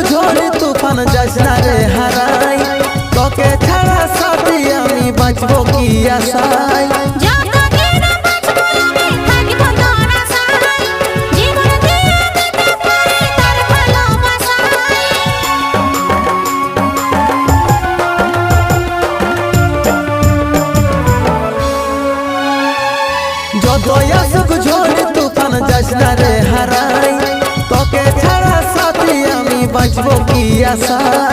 ঝড় তুফান যাস না রে হারাই, তোকে ছাড়া সাথী আমি বাঁচবো কি আশায়। যতই আসুক ঝড় তুফান যাস না রে হারাই, তোকে ছাড়া সাথী আমি বাঁচবো কি আশায়।